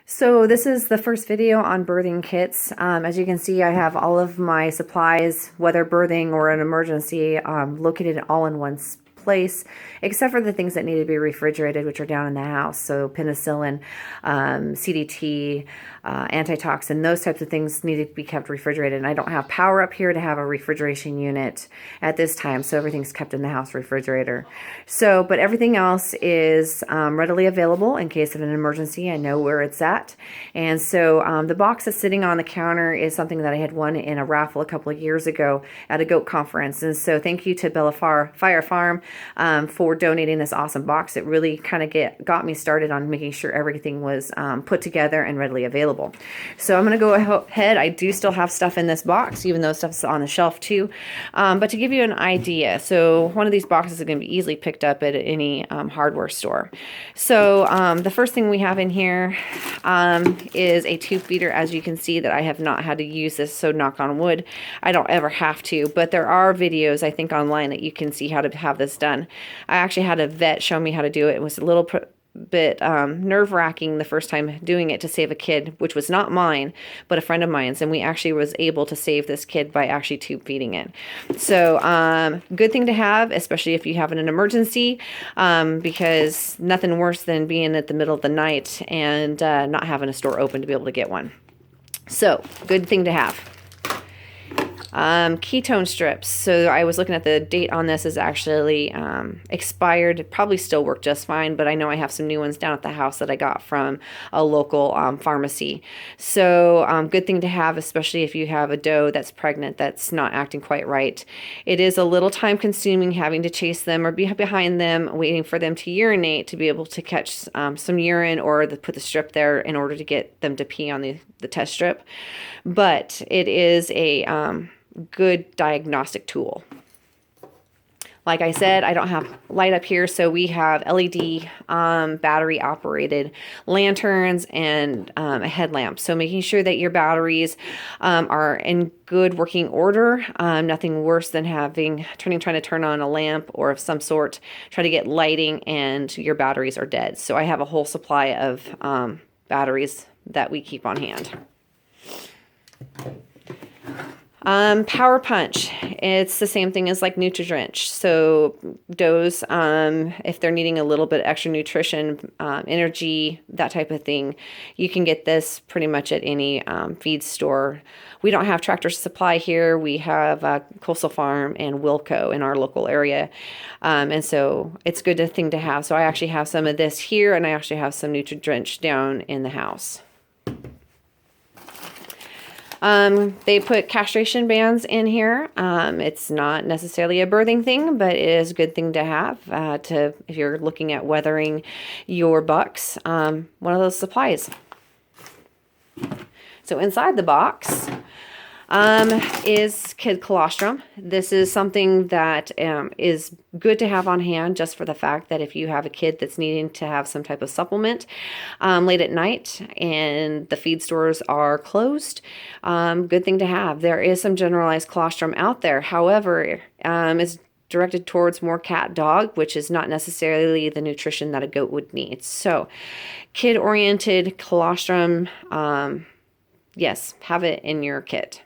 So this is the first video on birthing kits. As you can see, I have all of my supplies, whether birthing or an emergency, located all in one place, except for the things that need to be refrigerated, which are down in the house. So penicillin, CDT, antitoxin, those types of things need to be kept refrigerated. And I don't have power up here to have a refrigeration unit at this time, so everything's kept in the house refrigerator. So, but everything else is readily available in case of an emergency. I know where it's at. And so the box that's sitting on the counter is something that I had won in a raffle a couple of years ago at a goat conference. And so thank you to Bella Fire Farm for donating this awesome box. It really kind of got me started on making sure everything was put together and readily available. So I'm going to go ahead. I do still have stuff in this box, even though stuff's on the shelf too. But to give you an idea, so one of these boxes is going to be easily picked up at any hardware store. So the first thing we have in here is a tube feeder. As you can see, that I have not had to use this, so knock on wood, I don't ever have to. But there are videos, I think, online that you can see how to have this done. I actually had a vet show me how to do it. It was a little bit nerve-wracking the first time doing it to save a kid, which was not mine, but a friend of mine's, and we actually was able to save this kid by actually tube feeding it. So good thing to have, especially if you have an emergency, because nothing worse than being at the middle of the night and not having a store open to be able to get one. So good thing to have. Ketone strips. So I was looking at the date on this is actually expired. It probably still work just fine, but I know I have some new ones down at the house that I got from a local pharmacy. So good thing to have, especially if you have a doe that's pregnant that's not acting quite right. It is a little time consuming having to chase them or be behind them, waiting for them to urinate to be able to catch some urine or put the strip there in order to get them to pee on the test strip. But it is a good diagnostic tool. Like I said, I don't have light up here, so we have LED battery operated lanterns and a headlamp. So making sure that your batteries are in good working order. Nothing worse than trying to turn on a lamp or of some sort, try to get lighting and your batteries are dead. So I have a whole supply of batteries that we keep on hand. Power Punch. It's the same thing as like Nutri-Drench. So does, if they're needing a little bit extra nutrition, energy, that type of thing, you can get this pretty much at any feed store. We don't have Tractor Supply here. We have Coastal Farm and Wilco in our local area. And so it's a good thing to have. So I actually have some of this here, and I actually have some Nutri-Drench down in the house. They put castration bands in here. It's not necessarily a birthing thing, but it is a good thing to have if you're looking at weathering your bucks. One of those supplies. So inside the box is kid colostrum. This is something that is good to have on hand just for the fact that if you have a kid that's needing to have some type of supplement late at night and the feed stores are closed, good thing to have. There is some generalized colostrum out there. However, it's directed towards more cat dog, which is not necessarily the nutrition that a goat would need. So kid-oriented colostrum, yes, have it in your kit.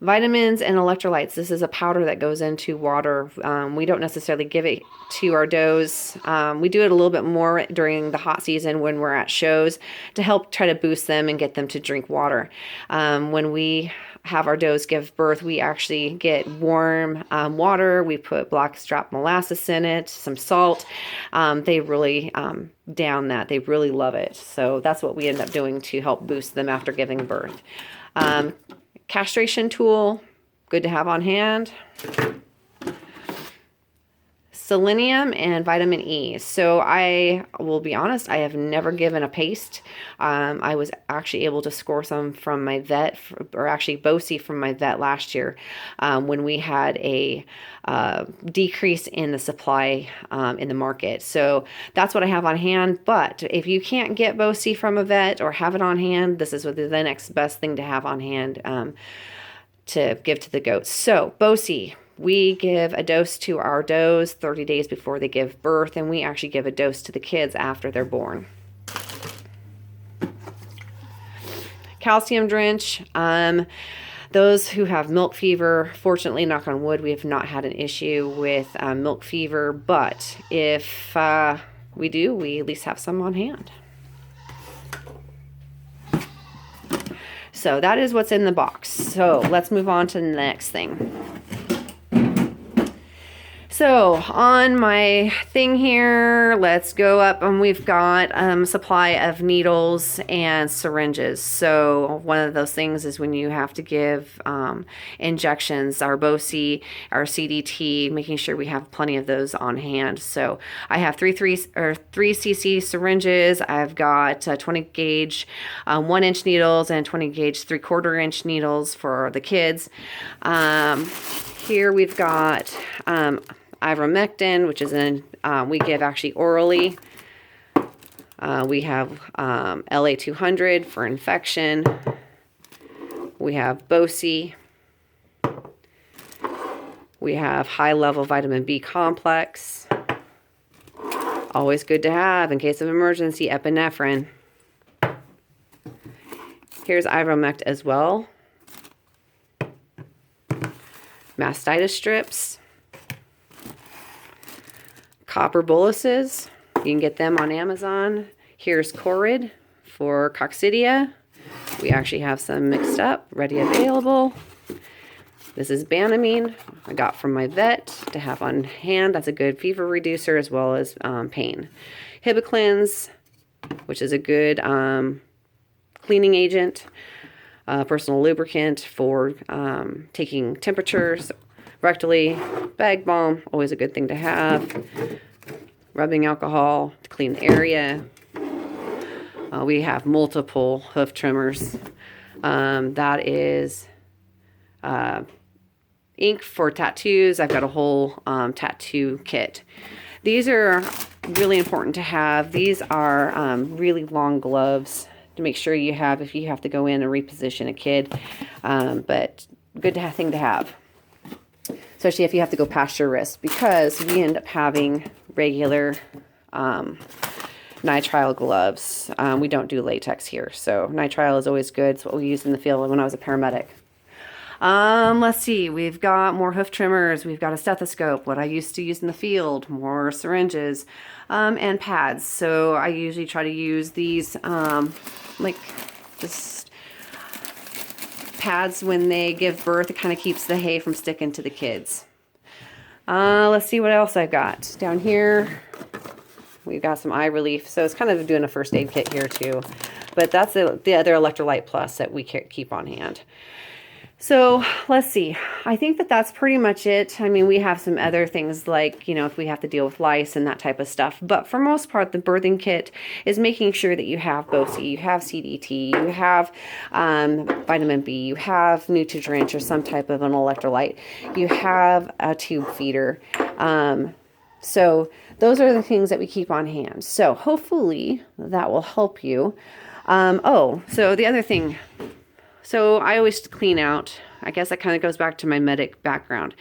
Vitamins and electrolytes. This is a powder that goes into water. We don't necessarily give it to our does. We do it a little bit more during the hot season when we're at shows to help try to boost them and get them to drink water. When we have our does give birth, we actually get warm water. We put blackstrap molasses in it, some salt. They really down that. They really love it. So that's what we end up doing to help boost them after giving birth. Castration tool, good to have on hand. Selenium and vitamin E. So I will be honest, I have never given a paste. I was actually able to score some from my vet, or actually BOSI from my vet last year when we had a decrease in the supply in the market. So that's what I have on hand. But if you can't get BOSI from a vet or have it on hand, this is the next best thing to have on hand to give to the goats. So BOSI, We give a dose to our does 30 days before they give birth, and we actually give a dose to the kids after they're born. Calcium drench. Those who have milk fever, fortunately, knock on wood, we have not had an issue with milk fever, but if we do, we at least have some on hand. So that is what's in the box. So let's move on to the next thing. So on my thing here, let's go up, and we've got a supply of needles and syringes. So one of those things is when you have to give injections, our BOCI, our CDT, making sure we have plenty of those on hand. So I have 3 cc syringes. I've got 20 gauge 1 inch needles and 20 gauge 3/4 inch needles for the kids. Here we've got ivermectin, which is we give actually orally. We have LA200 for infection. We have BOCI. We have high-level vitamin B complex. Always good to have in case of emergency, epinephrine. Here's ivermectin as well. Mastitis strips. Copper boluses, you can get them on Amazon. Here's Corid for coccidia. We actually have some mixed up, ready available. This is Banamine, I got from my vet to have on hand. That's a good fever reducer as well as pain. Hibiclens, which is a good cleaning agent. Personal lubricant for taking temperatures. Rectally, bag balm, always a good thing to have. Rubbing alcohol to clean the area. We have multiple hoof trimmers. That is ink for tattoos. I've got a whole tattoo kit. These are really important to have. These are really long gloves to make sure you have if you have to go in and reposition a kid. But good thing to have. Especially if you have to go past your wrist, because we end up having regular nitrile gloves. We don't do latex here, so nitrile is always good. It's what we used in the field when I was a paramedic. Let's see, we've got more hoof trimmers, we've got a stethoscope, what I used to use in the field, more syringes, and pads. So I usually try to use these, like this pads when they give birth. It kind of keeps the hay from sticking to the kids. Let's see what else I've got down here. We've got some eye relief, so it's kind of doing a first aid kit here too, but that's the other Electrolyte Plus that we keep on hand. So let's see, I think that's pretty much it. I mean, we have some other things like, you know, if we have to deal with lice and that type of stuff, but for most part, the birthing kit is making sure that you have BOCI, you have CDT, you have vitamin B, you have Nutri-Drench or some type of an electrolyte, you have a tube feeder. So those are the things that we keep on hand. So hopefully that will help you. So the other thing, so I always clean out. I guess that kind of goes back to my medic background.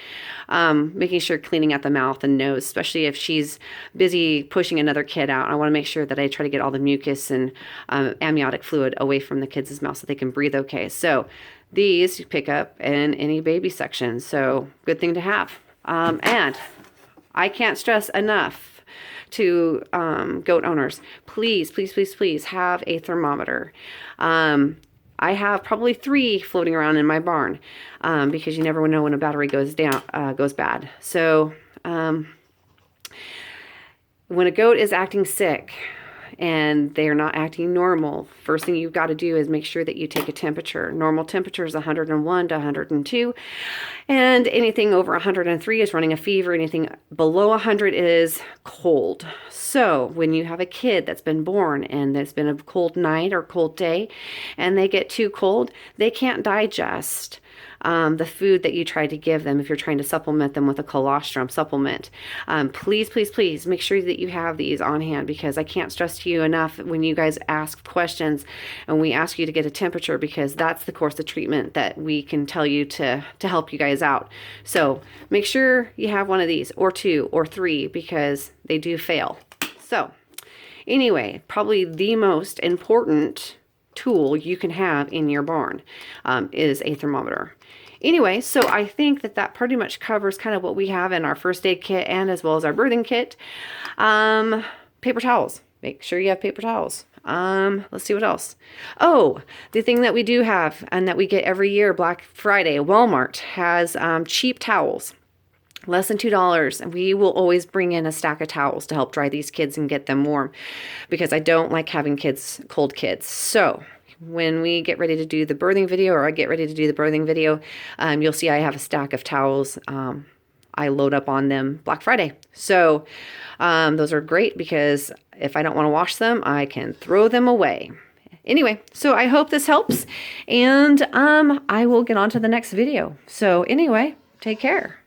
Making sure cleaning out the mouth and nose, especially if she's busy pushing another kid out. I want to make sure that I try to get all the mucus and amniotic fluid away from the kids' mouth so they can breathe okay. So these you pick up in any baby section. So good thing to have. And I can't stress enough to goat owners, please, please, please, please have a thermometer. I have probably 3 floating around in my barn because you never know when a battery goes bad. So when a goat is acting sick and they're not acting normal, first thing you've got to do is make sure that you take a temperature. Normal temperature is 101 to 102, and anything over 103 is running a fever. Anything below 100 is cold. So when you have a kid that's been born and there's been a cold night or cold day and they get too cold, they can't digest. the food that you try to give them if you're trying to supplement them with a colostrum supplement. Please, please, please make sure that you have these on hand, because I can't stress to you enough when you guys ask questions and we ask you to get a temperature, because that's the course of treatment that we can tell you to help you guys out. So make sure you have one of these, or 2 or 3, because they do fail. So anyway, probably the most important tool you can have in your barn is a thermometer. Anyway, so I think that pretty much covers kind of what we have in our first aid kit and as well as our birthing kit. Paper towels. Make sure you have paper towels. Let's see what else. Oh, the thing that we do have and that we get every year, Black Friday, Walmart has cheap towels. Less than $2, and we will always bring in a stack of towels to help dry these kids and get them warm, because I don't like having cold kids. So when we get ready to do the birthing video, or I get ready to do the birthing video, you'll see I have a stack of towels. I load up on them Black Friday. So those are great, because if I don't want to wash them, I can throw them away. Anyway, so I hope this helps, and I will get on to the next video. So anyway, take care.